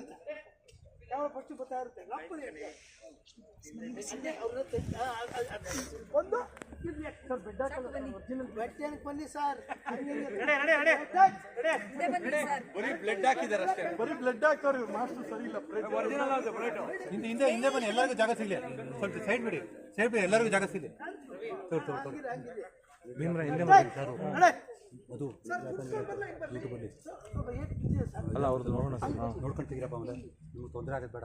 ಅಂತ ಯಾವ ಫಸ್ಟ್ ಬರ್ತಾ ಇರುತ್ತೆ ಒಂದು ಬೆಡ್ ಬನ್ನಿ ಸರ್. ಬರೀ ಬ್ಲಡ್ ಹಾಕಿದ್ದಾರೆ ಅಷ್ಟೇ, ಬರೀ ಬ್ಲಡ್ ಹಾಕ್ತಾರೆ ಮಾಸ್ಟರ್ ಸರಿ ಇಲ್ಲ. ಹಿಂದೆ ಹಿಂದೆ ಬನ್ನಿ, ಎಲ್ಲರಿಗೂ ಜಾಗ ಸಿಗಲಿ. ಸ್ವಲ್ಪ ಸೈಡ್ ಬಿಡಿ, ಸೈಡ್ ಬಿಡಿ, ಎಲ್ಲರಿಗೂ ಜಾಗ ಸಿಗಲಿ. ಭೀಮ್ರ ಹಿಂದೆ ಅದು ಅಲ್ಲ ಅವ್ರದ್ದು ನೋಡೋಣ ಸರ್, ನೋಡ್ಕೊಂಡು ತೆಗಿರಪ್ಪ. ಆಮೇಲೆ ನಿಮ್ಗೆ ತೊಂದರೆ ಆಗೋದು ಬೇಡ.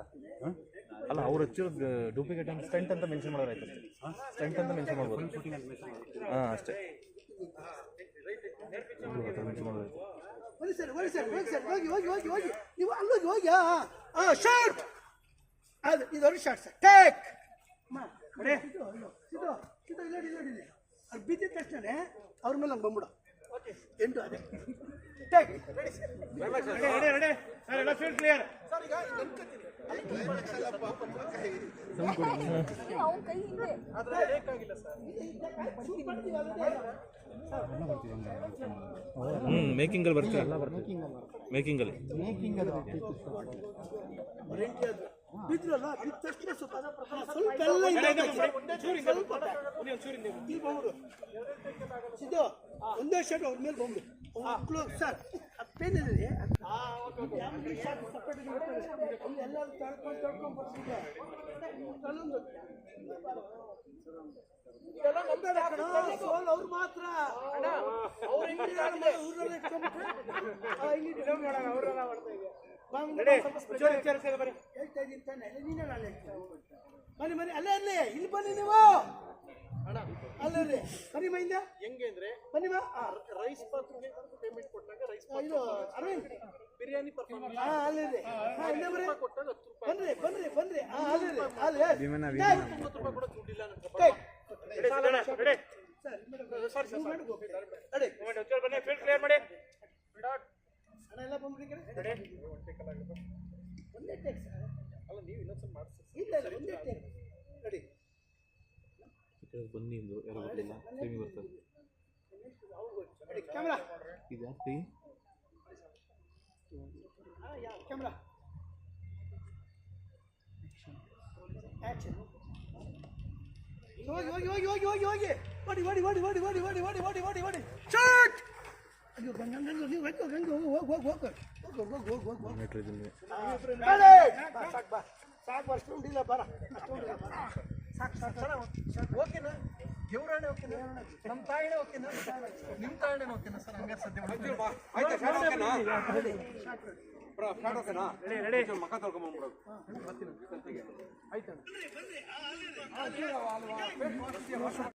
ಅಲ್ಲ ಅವ್ರು ಹಚ್ಚಿರೋದು ಡೂಪ್ಲಿಕೇಟ್ ಅಂತ ಸ್ಟಂಟ್ ಅಂತ ಮೆನ್ಷನ್ ಮಾಡೋದಾಯ್ತು. ಸ್ಟಂಟ್ ಅಂತ ಮೆನ್ಷನ್ ಮಾಡ್ಬೋದು. ಹಾಂ ಅಷ್ಟೇ ಮೆನ್ಷನ್ ಮಾಡೋದಾಯ್ತು. ಹೋಗಿ ಸರ್ ಹೋಗಿ ಸರ್ ಹೋಗಿ ಸರ್ ಹೋಗಿ ಹೋಗಿ ಹೋಗಿ ಹೋಗಿ ನೀವು ಅಲ್ಲೋಗಿ ಹೋಗಿ. ಶಾರ್ಟ್ ಅದು ಇದೊಂದು ಶಾರ್ಟ್ ಸರ್. ಟೇಕ್ ಇದು ಇಲ್ಲ ಅದು ಬಿದ್ದಿದ ತಕ್ಷಣ ಅವ್ರ ಮೇಲೆ ಹಂಗೆ ಬಂದ್ಬಿಡು. ಎಂಟು ಅದೇ ಟೇಕ್ ಕ್ಲಿಯರ್. ಮೇಕಿಂಗ್ ಅಲ್ಲಿ ಬರ್ತೀವಿ. ಮೇಕಿಂಗ್ ಅಲ್ಲಿ ಬಿದ್ರಲ್ಲ, ಬಿದ್ದ ತಕ್ಷಣ ಸ್ವಲ್ಪ ಇದು ಒಂದೇ ಶಾಟ್ ಅವ್ರ ಮೇಲೆ ಬಂದ್ಬಿಡು ಸರ್. ಪೇನ್ ಇದೆ ಎಲ್ಲರೂ ತಳ್ಕೊಂಡು ಬರ್ತಿದ್ದೆ. ಅವ್ರು ಮಾತ್ರ ಬನ್ನಿ ಬನ್ನಿ ಅಲ್ಲೇ ಅಲ್ಲೇ ಇಲ್ಲಿ ಬನ್ನಿ ನೀವು ಅಲ್ಲೇ ಬನ್ನಿ ಮೈಂದ ಹೆಂಗೆ ಅಂದ್ರೆ ಬನ್ನಿ ಬಾ. ರೈಸ್ ಪಾತ್ರೆಗೆ ಪೇಮೆಂಟ್ ಕೊಟ್ಟಾಗ ರೈಸ್ ಇದು ಅರವಿಂದ್ ಬಿರಿಯಾನಿ ಪರ್ಫಾರ್ಮೆನ್ಸ್ ಅಲ್ಲೇ ಕೊಟ್ಟಾಗ ಬನ್ರಿ ಬನ್ರಿ ಬನ್ರಿ ಅಲ್ಲೇ ಅಲ್ಲೇ 90 ರೂಪಾಯಿ ಕೂಡ ದುಡ್ಡಿಲ್ಲ ಎಲ್ಲ ಬಂದ್ಬಿಡಿ ಒಂದೇ ಟೇಕ್ ಸರ್. ಅಲ್ಲ ನೀವು ಇನ್ನೊಂದ್ಸಲ ಮಾಡಿಸಿ. ಇಲ್ಲ ಇಲ್ಲ ಒಂದೇ ಟೇಕ್ ರೆಡಿ ಬನ್ನಿ. ಇಂದು ಯಾರು ಗೊತ್ತಿಲ್ಲ, ಪ್ರೇಮಿ ಬರ್ತಾರೆ. ಕ್ಯಾಮ್ರಾ ಇದು ಯಾಕೆ ಕ್ಯಾಮ್ರಾ ಆಕ್ಷನ್. ಹೋಗಿ ಹೋಗಿ ಹೋಗಿ ಹೋಗಿ ಹೋಗಿ ಹೋಗಿ ಓಡಿ ಓಡಿ ಓಡಿ ಓಡಿ ಓಡಿ ಓಡಿ ಓಡಿ ಓಡಿ ಓಡಿ ಓಡಿ ಶಾಟ್. ಅಯ್ಯೋ ಗಂಗಂಗ ನೀವು ಹೋಗಿ ಹೋಗಿ ಹೋಗಿ ಹೋಗಿ ಹೋಗಿ ಹೋಗಿ ಹೋಗಿ ಸಾಕು ಬಾ ಸಾಕು. ಅಷ್ಟೊಂದಿಲ್ಲ ಬರ ಅಷ್ಟೊಂದಿಲ್ಲ ಬರ ಸಾಕು ಸಾಕು ಸಾಕು. ಓಕೆನಾ ದೇವರಾಣೆ ಓಕೆನಾ? ನಮ್ಮ ತಾಯಿನೇ ಓಕೆನಾ? ನಿಮ್ಮ ತಾಯಿನೇ ಓಕೆನಾ ಸರ್? ಹಂಗಾರೆ ಸದ್ಯ ಮಕ್ಕ ತೊಳ್ಕೊಂಡ್ಬಿಡೋದು ಆಯ್ತು.